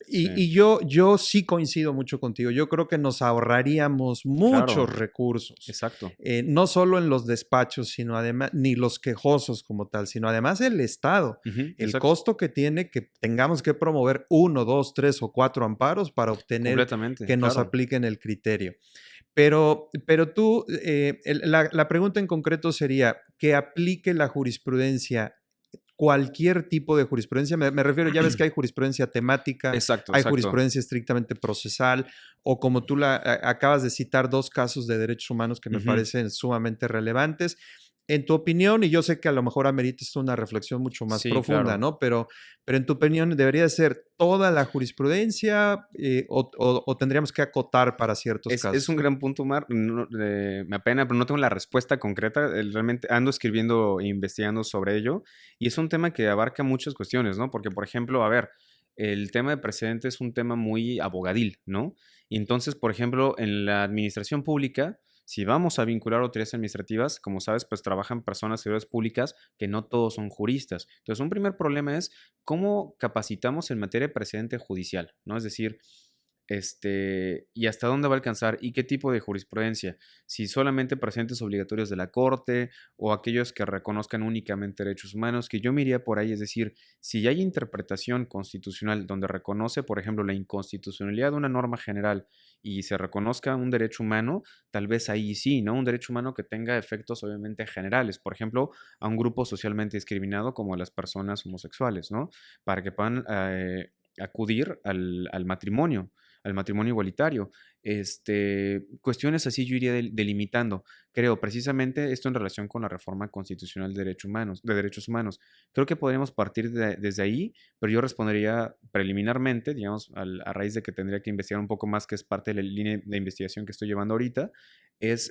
Sí, Y yo sí coincido mucho contigo. Yo creo que nos ahorraríamos muchos claro, recursos, exacto. no solo en los despachos, sino además, ni los quejosos como tal, sino además el Estado, Ujú, el exacto. costo que tiene que tengamos que promover 1, 2, 3 o 4 amparos para obtener Completamente, que nos claro. apliquen el criterio. Pero tú, la pregunta en concreto sería que aplique la jurisprudencia, cualquier tipo de jurisprudencia. Me refiero, ya ves que hay jurisprudencia temática, Exacto, hay exacto. jurisprudencia estrictamente procesal, o como tú acabas de citar, 2 casos de derechos humanos que me Ujú. parecen sumamente relevantes. En tu opinión, y yo sé que a lo mejor ameritas una reflexión mucho más Sí, profunda, claro. ¿no? Pero en tu opinión, ¿debería ser toda la jurisprudencia o tendríamos que acotar para ciertos Es un casos? gran punto, Omar. Me apena, pero no tengo la respuesta concreta. Realmente ando escribiendo e investigando sobre ello. Y es un tema que abarca muchas cuestiones, ¿no? Porque, por ejemplo, a ver, el tema de precedente es un tema muy abogadil, ¿no? Y entonces, por ejemplo, en la administración pública, si vamos a vincular autoridades administrativas, como sabes, pues trabajan personas servidores públicas que no todos son juristas. Entonces, un primer problema es cómo capacitamos en materia de precedente judicial, ¿no? Es decir, y hasta dónde va a alcanzar y qué tipo de jurisprudencia, si solamente precedentes obligatorios de la Corte o aquellos que reconozcan únicamente derechos humanos, que yo me iría por ahí, es decir, si ya hay interpretación constitucional donde reconoce, por ejemplo, la inconstitucionalidad de una norma general y se reconozca un derecho humano, tal vez ahí sí, ¿no? Un derecho humano que tenga efectos obviamente generales, por ejemplo, a un grupo socialmente discriminado como las personas homosexuales, ¿no? Para que puedan acudir al matrimonio igualitario. Cuestiones así yo iría delimitando. Creo, precisamente esto en relación con la reforma constitucional de derechos humanos. Creo que podríamos partir desde ahí, pero yo respondería preliminarmente, digamos, a raíz de que tendría que investigar un poco más, que es parte de la línea de investigación que estoy llevando ahorita, es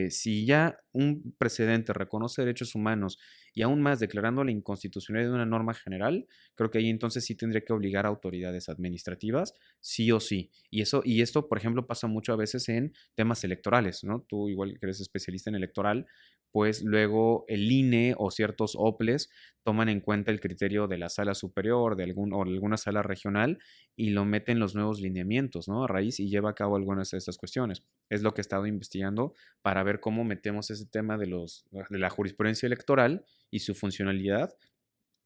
si ya un precedente reconoce derechos humanos y aún más declarando la inconstitucionalidad de una norma general, creo que ahí entonces sí tendría que obligar a autoridades administrativas sí o sí. Y esto, por ejemplo, pasa mucho a veces en temas electorales, ¿no? Tú igual que eres especialista en electoral, pues luego el INE o ciertos OPLES toman en cuenta el criterio de la sala superior o de alguna sala regional y lo meten los nuevos lineamientos, ¿no? A raíz y lleva a cabo algunas de estas cuestiones. Es lo que he estado investigando para ver cómo metemos ese tema de la jurisprudencia electoral y su funcionalidad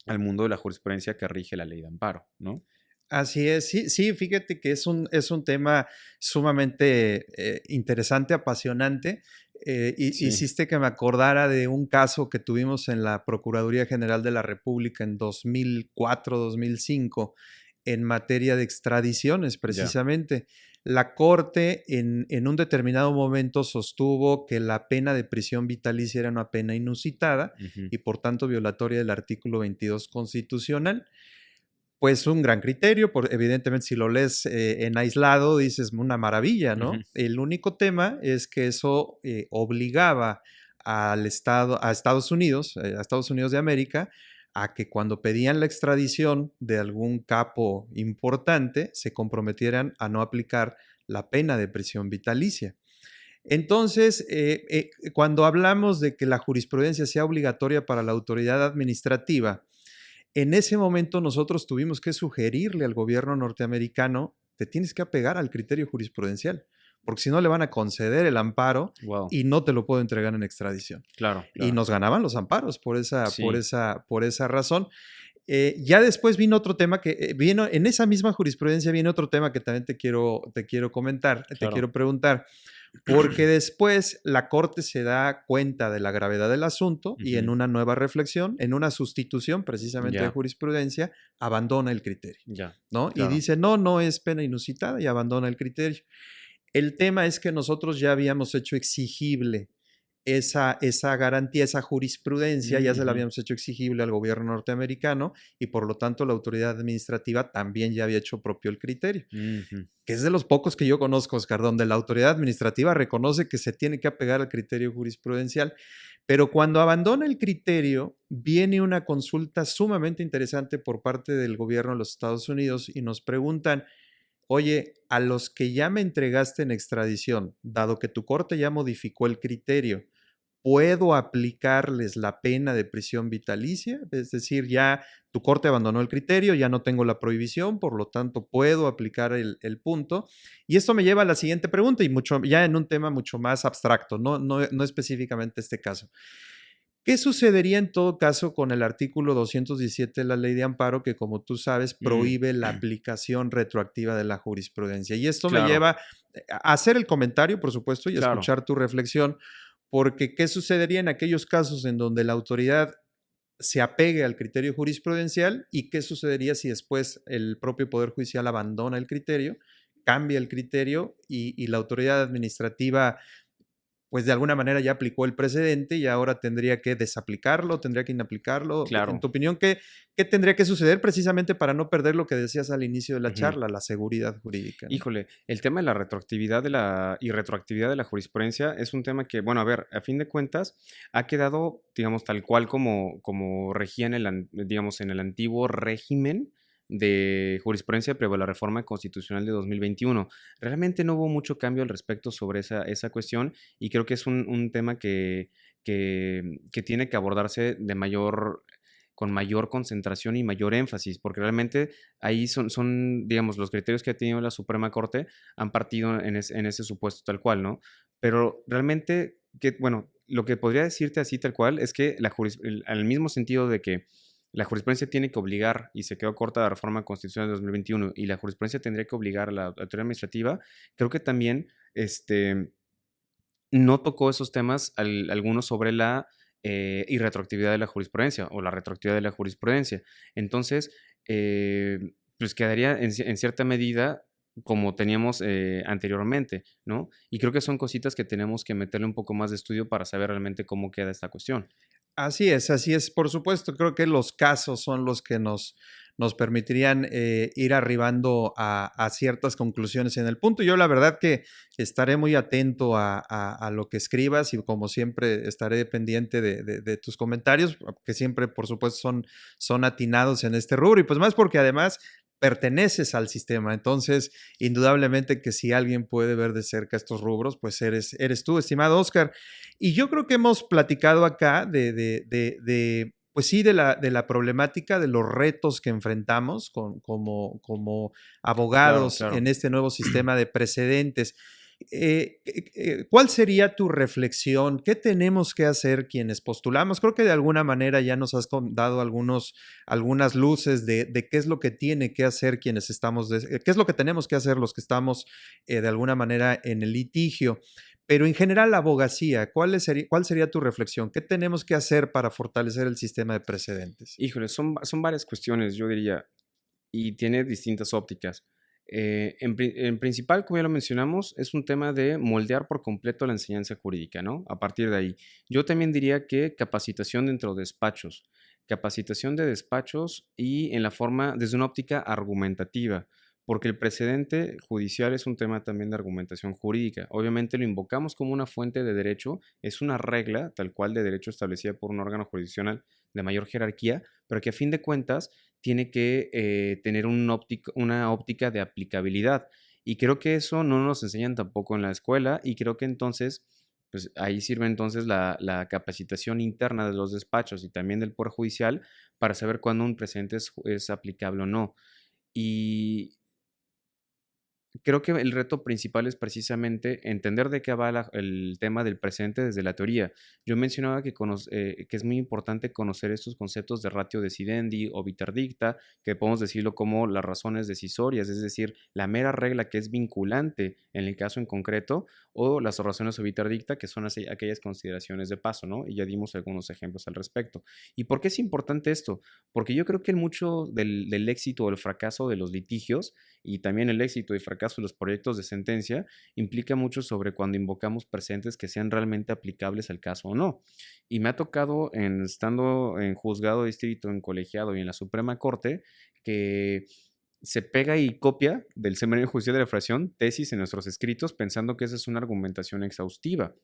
al mundo de la jurisprudencia que rige la ley de amparo, ¿no? Así es, sí, sí, fíjate que es un tema sumamente interesante, apasionante. Sí, Hiciste que me acordara de un caso que tuvimos en la Procuraduría General de la República en 2004-2005 en materia de extradiciones, ya. precisamente. La Corte en un determinado momento sostuvo que la pena de prisión vitalicia era una pena inusitada Ujú, y por tanto violatoria del artículo 22 constitucional. Pues un gran criterio, evidentemente si lo lees en aislado dices una maravilla, ujú, ¿no? El único tema es que eso obligaba a Estados Unidos, a Estados Unidos de América, a que cuando pedían la extradición de algún capo importante, se comprometieran a no aplicar la pena de prisión vitalicia. Entonces, cuando hablamos de que la jurisprudencia sea obligatoria para la autoridad administrativa, en ese momento nosotros tuvimos que sugerirle al gobierno norteamericano, te tienes que apegar al criterio jurisprudencial, porque si no le van a conceder el amparo wow, y no te lo puedo entregar en extradición. claro, Y claro. nos ganaban los amparos Sí, por esa razón. Ya después vino otro tema que vino en esa misma jurisprudencia, viene otro tema que también te quiero comentar, te claro. quiero preguntar, porque después la Corte se da cuenta de la gravedad del asunto y en Ujú, una nueva reflexión, en una sustitución precisamente de ya, jurisprudencia, abandona el criterio, ya, ¿no? Y claro. dice, no, no es pena inusitada y abandona el criterio. El tema es que nosotros ya habíamos hecho exigible esa garantía, esa jurisprudencia, ya se la Ujú, habíamos hecho exigible al gobierno norteamericano y por lo tanto la autoridad administrativa también ya había hecho propio el criterio, ujú, que es de los pocos que yo conozco, Oscar, donde la autoridad administrativa reconoce que se tiene que apegar al criterio jurisprudencial, pero cuando abandona el criterio, viene una consulta sumamente interesante por parte del gobierno de los Estados Unidos y nos preguntan, oye, a los que ya me entregaste en extradición, dado que tu corte ya modificó el criterio, ¿puedo aplicarles la pena de prisión vitalicia? Es decir, ya tu corte abandonó el criterio, ya no tengo la prohibición, por lo tanto puedo aplicar el punto. Y esto me lleva a la siguiente pregunta y mucho, ya en un tema mucho más abstracto, no específicamente este caso. ¿Qué sucedería en todo caso con el artículo 217 de la Ley de Amparo que, como tú sabes, mm, prohíbe la aplicación retroactiva de la jurisprudencia? Y esto me claro, lleva a hacer el comentario, por supuesto, y a claro. escuchar tu reflexión, porque ¿qué sucedería en aquellos casos en donde la autoridad se apegue al criterio jurisprudencial y qué sucedería si después el propio Poder Judicial abandona el criterio, cambia el criterio y la autoridad administrativa pues de alguna manera ya aplicó el precedente y ahora tendría que desaplicarlo, tendría que inaplicarlo? En Claro. tu opinión, ¿qué tendría que suceder precisamente para no perder lo que decías al inicio de la Ujú. charla, la seguridad jurídica, ¿no? Híjole, el tema de la retroactividad de la y retroactividad de la jurisprudencia es un tema que, bueno, a ver, a fin de cuentas, ha quedado, digamos, tal cual como regía digamos, en el antiguo régimen de jurisprudencia previo a la reforma constitucional de 2021. Realmente no hubo mucho cambio al respecto sobre esa cuestión y creo que es un tema que tiene que abordarse con mayor concentración y mayor énfasis, porque realmente ahí digamos, los criterios que ha tenido la Suprema Corte han partido en ese supuesto tal cual, ¿no? Pero realmente, bueno, lo que podría decirte así tal cual es que al mismo sentido de que la jurisprudencia tiene que obligar, y se quedó corta la reforma constitucional de 2021, y la jurisprudencia tendría que obligar a la autoridad administrativa, creo que también no tocó esos temas, algunos sobre la irretroactividad de la jurisprudencia o la retroactividad de la jurisprudencia. Entonces, pues quedaría en cierta medida como teníamos anteriormente, ¿no? Y creo que son cositas que tenemos que meterle un poco más de estudio para saber realmente cómo queda esta cuestión. Así es, por supuesto. Creo que los casos son los que nos permitirían ir arribando a ciertas conclusiones en el punto. Yo la verdad que estaré muy atento a lo que escribas y como siempre estaré pendiente de tus comentarios, que siempre por supuesto son atinados en este rubro y pues más porque además perteneces al sistema. Entonces, indudablemente que si alguien puede ver de cerca estos rubros, pues eres tú, estimado Oscar. Y yo creo que hemos platicado acá pues sí, de la problemática, de los retos que enfrentamos como Claro, abogados claro. en este nuevo sistema de precedentes. ¿Cuál sería tu reflexión? ¿Qué tenemos que hacer quienes postulamos? Creo que de alguna manera ya nos has dado algunas luces de qué es lo que tiene que hacer quienes qué es lo que tenemos que hacer los que estamos de alguna manera en el litigio. Pero en general, la abogacía, ¿cuál sería tu reflexión? ¿Qué tenemos que hacer para fortalecer el sistema de precedentes? Híjole, son varias cuestiones, yo diría, y tiene distintas ópticas. En principal, como ya lo mencionamos, es un tema de moldear por completo la enseñanza jurídica, ¿no? A partir de ahí. Yo también diría que capacitación dentro de despachos. Capacitación de despachos y en la forma, desde una óptica argumentativa, porque el precedente judicial es un tema también de argumentación jurídica. Obviamente lo invocamos como una fuente de derecho, es una regla tal cual de derecho establecida por un órgano jurisdiccional de mayor jerarquía, pero que a fin de cuentas tiene que tener una óptica de aplicabilidad. Y creo que eso no nos enseñan tampoco en la escuela y creo que entonces, pues ahí sirve entonces la capacitación interna de los despachos y también del Poder Judicial para saber cuándo un precedente es aplicable o no. Y creo que el reto principal es precisamente entender de qué va el tema del presente desde la teoría. Yo mencionaba que es muy importante conocer estos conceptos de ratio decidendi o viterdicta, que podemos decirlo como las razones decisorias, es decir, la mera regla que es vinculante en el caso en concreto, o las razones viterdicta, que son aquellas consideraciones de paso, ¿no? Y ya dimos algunos ejemplos al respecto. ¿Y por qué es importante esto? Porque yo creo que mucho del éxito o el fracaso de los litigios y también el éxito y fracaso de los proyectos de sentencia implica mucho sobre cuando invocamos presentes que sean realmente aplicables al caso o no. Y me ha tocado, estando en juzgado de distrito, en colegiado y en la Suprema Corte, que se pega y copia del Seminario Judicial de la Fracción tesis en nuestros escritos pensando que esa es una argumentación exhaustiva.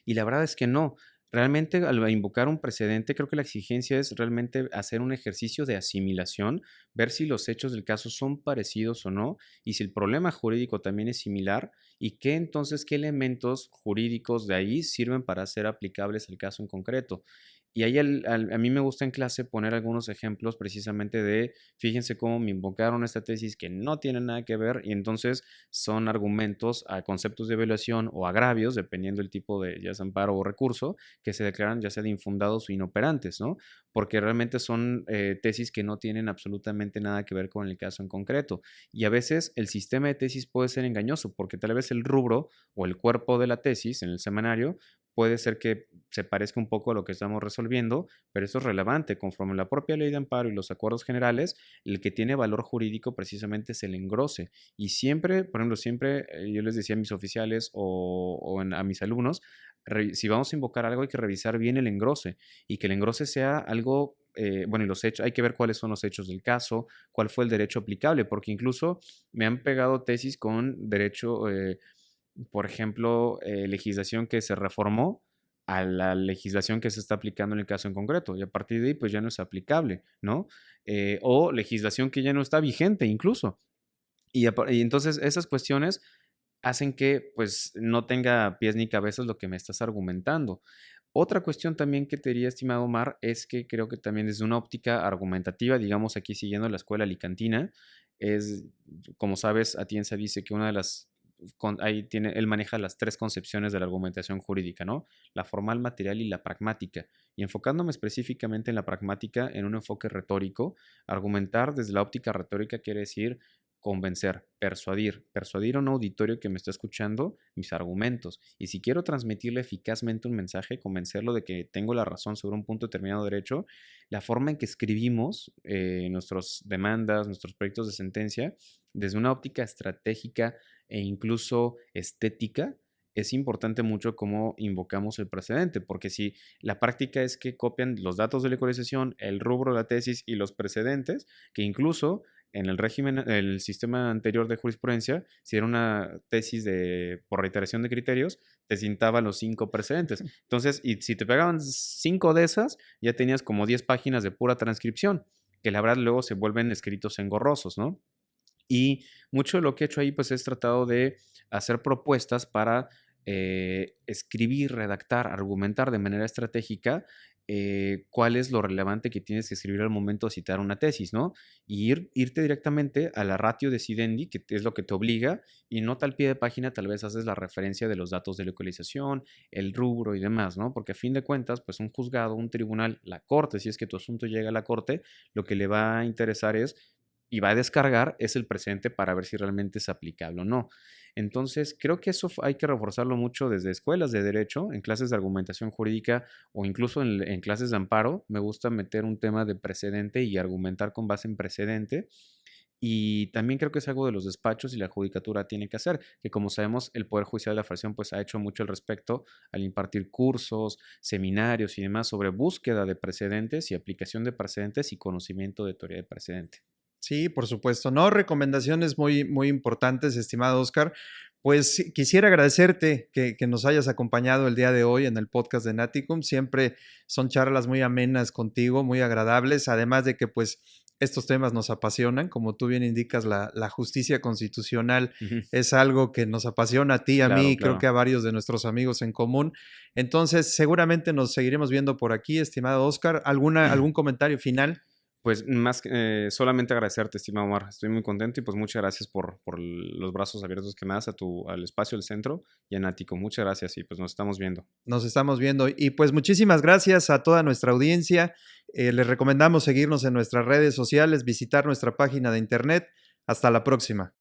Y la verdad es que no. Realmente al invocar un precedente, creo que la exigencia es realmente hacer un ejercicio de asimilación, ver si los hechos del caso son parecidos o no, y si el problema jurídico también es similar, y qué entonces, qué elementos jurídicos de ahí sirven para ser aplicables al caso en concreto. Y ahí a mí me gusta en clase poner algunos ejemplos precisamente de, fíjense cómo me invocaron esta tesis que no tiene nada que ver, y entonces son argumentos a conceptos de evaluación o agravios, dependiendo del tipo de ya sea amparo o recurso, que se declaran ya sea de infundados o inoperantes, ¿no? Porque realmente son tesis que no tienen absolutamente nada que ver con el caso en concreto. Y a veces el sistema de tesis puede ser engañoso, porque tal vez el rubro o el cuerpo de la tesis en el semanario puede ser que se parezca un poco a lo que estamos resolviendo, pero eso es relevante. Conforme la propia ley de amparo y los acuerdos generales, el que tiene valor jurídico precisamente es el engrose. Y siempre, por ejemplo, siempre yo les decía a mis oficiales a mis alumnos, si vamos a invocar algo hay que revisar bien el engrose y que el engrose sea algo, bueno, y los hechos, hay que ver cuáles son los hechos del caso, cuál fue el derecho aplicable, porque incluso me han pegado tesis con derecho, por ejemplo, legislación que se reformó a la legislación que se está aplicando en el caso en concreto y a partir de ahí pues ya no es aplicable, ¿no? O legislación que ya no está vigente incluso. Y entonces esas cuestiones hacen que pues no tenga pies ni cabezas lo que me estás argumentando. Otra cuestión también que te diría, estimado Omar, es que creo que también desde una óptica argumentativa, digamos aquí siguiendo la escuela alicantina, es, como sabes, Atienza dice que una de las, ahí tiene, él maneja las tres concepciones de la argumentación jurídica, ¿no? La formal, material y la pragmática. Y enfocándome específicamente en la pragmática, en un enfoque retórico, argumentar desde la óptica retórica quiere decir convencer, persuadir a un auditorio que me está escuchando mis argumentos. Y si quiero transmitirle eficazmente un mensaje, convencerlo de que tengo la razón sobre un punto determinado de derecho, la forma en que escribimos nuestras demandas, nuestros proyectos de sentencia, desde una óptica estratégica e incluso estética, es importante mucho cómo invocamos el precedente, porque si la práctica es que copian los datos de la ecualización, el rubro de la tesis y los precedentes, que incluso en el régimen, el sistema anterior de jurisprudencia, si era una tesis por reiteración de criterios, te cintaba los 5 precedentes. Entonces, y si te pegaban 5 de esas, ya tenías como 10 páginas de pura transcripción, que la verdad luego se vuelven escritos engorrosos, ¿no? Y mucho de lo que he hecho ahí, pues, es tratado de hacer propuestas para escribir, redactar, argumentar de manera estratégica cuál es lo relevante que tienes que escribir al momento de citar una tesis, ¿no? Y irte directamente a la ratio decidendi, que es lo que te obliga, y no al pie de página tal vez haces la referencia de los datos de localización, el rubro y demás, ¿no? Porque a fin de cuentas, pues un juzgado, un tribunal, la corte, si es que tu asunto llega a la corte, lo que le va a interesar es y va a descargar es el presente para ver si realmente es aplicable o no. Entonces, creo que eso hay que reforzarlo mucho desde escuelas de derecho, en clases de argumentación jurídica o incluso en clases de amparo. Me gusta meter un tema de precedente y argumentar con base en precedente. Y también creo que es algo de los despachos y la judicatura tiene que hacer, que como sabemos el Poder Judicial de la Federación pues ha hecho mucho al respecto al impartir cursos, seminarios y demás sobre búsqueda de precedentes y aplicación de precedentes y conocimiento de teoría de precedente. Sí, por supuesto. No, recomendaciones muy, muy importantes, estimado Oscar. Pues sí, quisiera agradecerte que nos hayas acompañado el día de hoy en el podcast de Naticum. Siempre son charlas muy amenas contigo, muy agradables, además de que pues estos temas nos apasionan. Como tú bien indicas, la justicia constitucional Ujú. es algo que nos apasiona a ti, a mí Claro, y creo que claro. a varios de nuestros amigos en común. Entonces, seguramente nos seguiremos viendo por aquí, estimado Oscar. ¿Algún comentario final? Pues más que solamente agradecerte, estimado Omar. Estoy muy contento y pues muchas gracias por los brazos abiertos que me das al espacio del centro y a Nático. Muchas gracias y pues nos estamos viendo. Nos estamos viendo. Y pues muchísimas gracias a toda nuestra audiencia. Les recomendamos seguirnos en nuestras redes sociales, visitar nuestra página de internet. Hasta la próxima.